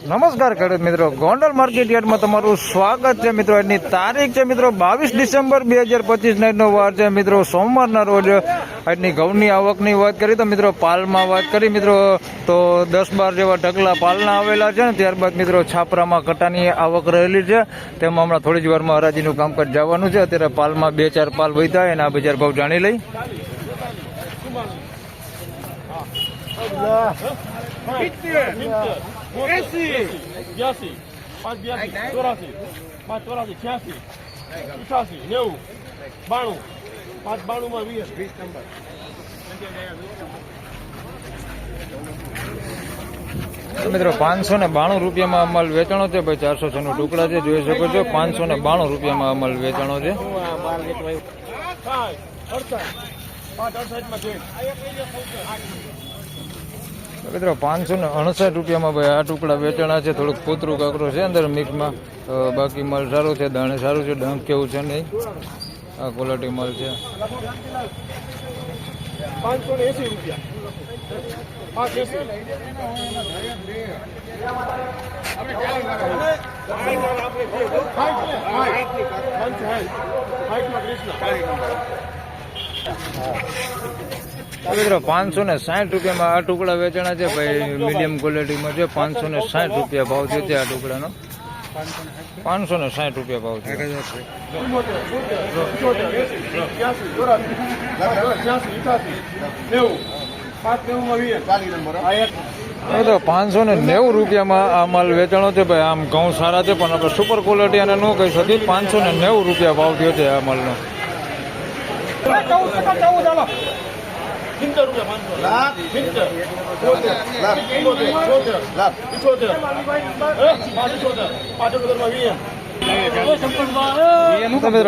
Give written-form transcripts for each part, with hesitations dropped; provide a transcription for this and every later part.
નમસ્કાર ખેડૂત મિત્રો, ગોંડલ માર્કેટ યાર્ડમાં તમારું સ્વાગત છે મિત્રો. આજની તારીખ છે મિત્રો 22 ડિસેમ્બર 2025 નો વાર છે મિત્રો, સોમવારના રોજ. આજની ઘઉંની આવકની વાત કરી તો મિત્રો પાલમાં વાત કરી મિત્રો તો 10-12 જેવા ઢગલા પાલના આવેલા છે ને. ત્યારબાદ મિત્રો છાપરામાં કટાની આવક રહેલી છે, તેમાં હમણાં થોડી જ વારમાં હરાજીનું કામકાજ જવાનું છે. અત્યારે પાલમાં 2-4 પાલ વધ્યા અને આ બજાર ભાવ જાણી લઈ. મિત્રો 592 રૂપિયામાં અમલ વેચાણો છે ભાઈ. 406 નું ટુકડા છે, જોઈ શકો છો. 592 રૂપિયામાં અમલ વેચાણો છે. મિત્રો 559 રૂપિયામાં ભાઈ આ ટુકડા વેચાણા છે. થોડુંક પોતરું કાકરો છે અંદર મિક્સમાં, બાકી માલ સારો છે, દાણે સારું છે, ડંક કેવું છે નહીં. આ ક્વોલિટી માલ છે. 580 રૂપિયા. મિત્રો 560 રૂપિયામાં આ ટુકડા વેચાણા છે ભાઈ. મીડિયમ ક્વોલિટીમાં છે. 560 રૂપિયા ભાવ છે આ ટુકડાનો. 560 રૂપિયા ભાવ છે. તો 590 રૂપિયામાં આ માલ વેચાણો છે ભાઈ. આમ ઘઉં સારા છે પણ આપણે સુપર ક્વોલિટી અને ન કહી શકીએ. 590 રૂપિયા ભાવ થયો છે આ માલનો. મિત્રો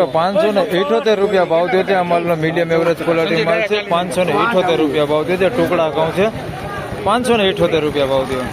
578 રૂપિયા ભાવ થયો છે આ માલનો. મીડિયમ એવરેજ ક્વોલિટી માલ છે. 578 રૂપિયા ભાવ થયો છે. ટુકડા ઘઉં છે. 578 રૂપિયા ભાવ થયો.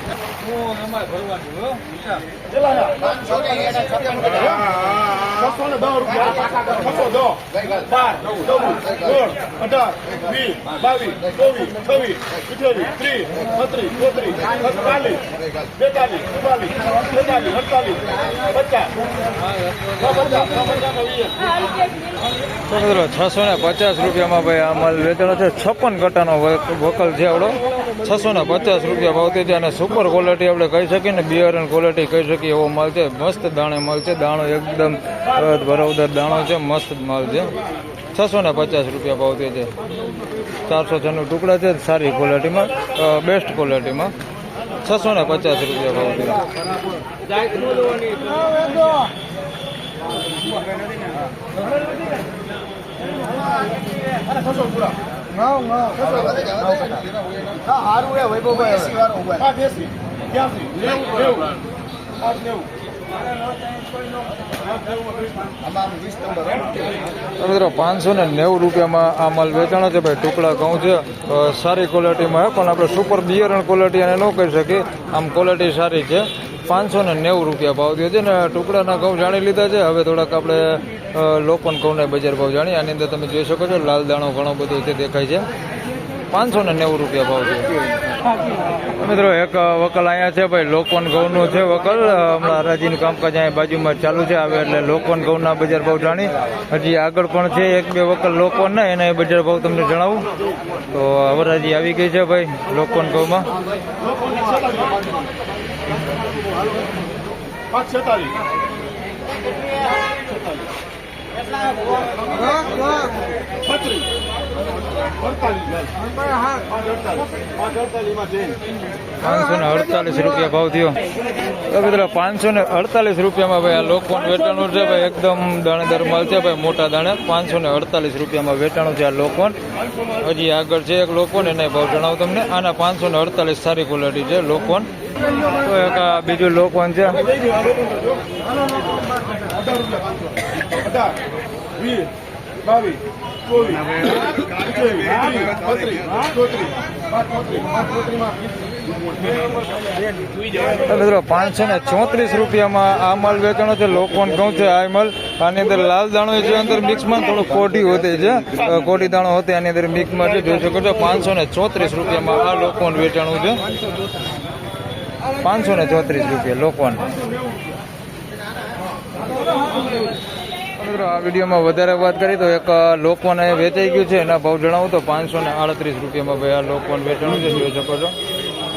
મિત્રો 650 રૂપિયામાં ભાઈ આ માલ વેચાણો છે. 56 કટ્ટાનો વકલ છે આવડો. 650 રૂપિયા ભાવ છે અને સુપર ક્વોલિટી આપણે કહી શકીએ ને, બિયર એન્ડ ક્વોલિટી કહી શકીએ એવો માલ છે. મસ્ત દાણે માલ છે. દાણો એકદમ ભરાવદાર દાણો છે. મસ્ત માલ છે. 650 રૂપિયા ભાવ છે. 406 નું ટુકડા છે. સારી ક્વોલિટીમાં, બેસ્ટ ક્વોલિટીમાં. 650 રૂપિયા ભાવ છે. મિત્રો 590 રૂપિયામાં આ માલ વેચાણો છે ભાઈ. ટુકડા ઘઉં છે. સારી ક્વોલિટીમાં પણ આપણે સુપર બિયર ક્વોલિટી અને ન કહી શકીએ. આમ ક્વોલિટી સારી છે. 590 રૂપિયા ભાવ થયો છે ને. ટુકડાના ઘઉં જાણી લીધા છે. હવે થોડાક આપણે લોકોન ઘઉંના બજાર ભાવ જાણીએ. આની અંદર તમે જોઈ શકો છો લાલ દાણો ઘણો બધો છે, દેખાય છે. 590 રૂપિયા ભાવ છે. મિત્રો એક વકલ અહીંયા છે ભાઈ. લોકોન ઘઉંનું છે વકલ. હમણાં હરાજીનું કામકાજ અહીંયા બાજુમાં ચાલુ છે. આવે એટલે લોકોન ઘઉંના બજાર ભાવ જાણી. હજી આગળ પણ છે 1-2 વકલ લોકોન ના, એના બજાર ભાવ તમને જણાવું. તો હરાજી આવી ગઈ છે ભાઈ લોકોન ઘઉંમાં. 548 રૂપિયા ભાવ થયો. મિત્રો 548 રૂપિયામાં ભાઈ આ લોકોન વેચાણું છે ભાઈ. એકદમ દાણેદાર માલ છે ભાઈ, મોટા દાણે. 548 રૂપિયામાં વેચાણું છે આ લોકોન. હજી આગળ છે એક લોકોન, એના ભાવ જણાવું તમને. આના 548 સારી ક્વોલિટી છે લોકોન. તો એક આ બીજું લોકોન છે. 534 રૂપિયામાં આ માલ વેચાણો છે. લોકોન ઘઉં છે આ માલ. આની અંદર લાલ દાણો છે, અંદર મિક્સમાં થોડું કોટી હોતી છે, કોટી દાણો હોતે આની અંદર મિક્સમાં છે. જોઈ શકો છો 534 રૂપિયામાં આ લોકોન વેચાણું છે. 534 રૂપિયા લોકવન. મિત્રો આ વિડીયોમાં વધારે વાત કરી તો એક લોકવન અહીંયા વેચાઈ ગયું છે, એના ભાવ જણાવું તો 538 રૂપિયામાં ભાઈ આ લોકવન વેચાણું છે. જોઈ શકો છો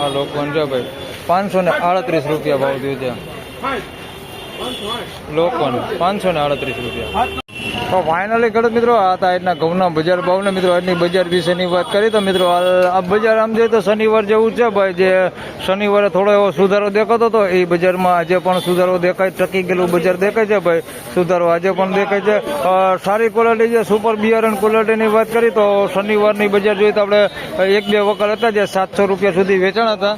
આ લોકવન છે ભાઈ 538 રૂપિયા ભાવ થયું છે. લોકવન 538 રૂપિયા. તો ફાઇનલી ખેડૂત મિત્રો આ હતા આજના ઘઉંના બજાર ભાવને. મિત્રો આજની બજાર વિશેની વાત કરી તો મિત્રો આ બજાર આમ જોઈએ તો શનિવાર જેવું છે ભાઈ. જે શનિવારે થોડો એવો સુધારો દેખાતો હતો એ બજારમાં આજે પણ સુધારો દેખાય, ટકી ગયેલું બજાર દેખાય છે ભાઈ. સુધારો આજે પણ દેખાય છે. સારી ક્વોલિટી છે, સુપર બિયારણ ક્વોલિટીની વાત કરી તો શનિવારની બજાર જોઈએ તો આપણે 1-2 વકલ હતા જે 700 રૂપિયા સુધી વેચાણ હતા.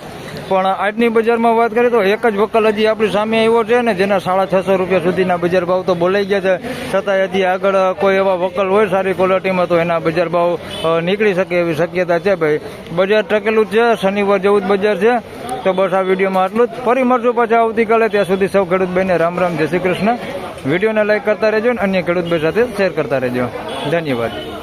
પણ આજની બજારમાં વાત કરીએ તો એક જ વકલ હજી આપણી સામે આવ્યો છે ને જેના 650 રૂપિયા સુધીના બજાર ભાવ તો બોલાઈ ગયા છે. છતાંય હજી આગળ કોઈ એવા વકલ હોય સારી ક્વોલિટીમાં તો એના બજાર ભાવ નીકળી શકે એવી શક્યતા છે ભાઈ. બજાર ટકેલું જ છે, શનિવાર જેવું જ બજાર છે. તો બસ આ વિડીયોમાં આટલું જ. ફરી મળશું પાછા આવતીકાલે. ત્યાં સુધી સૌ ખેડૂત ભાઈને રામ રામ, જય શ્રી કૃષ્ણ. વિડીયોને લાઈક કરતા રહેજો અને અન્ય ખેડૂત ભાઈ સાથે શેર કરતા રહેજો. ધન્યવાદ.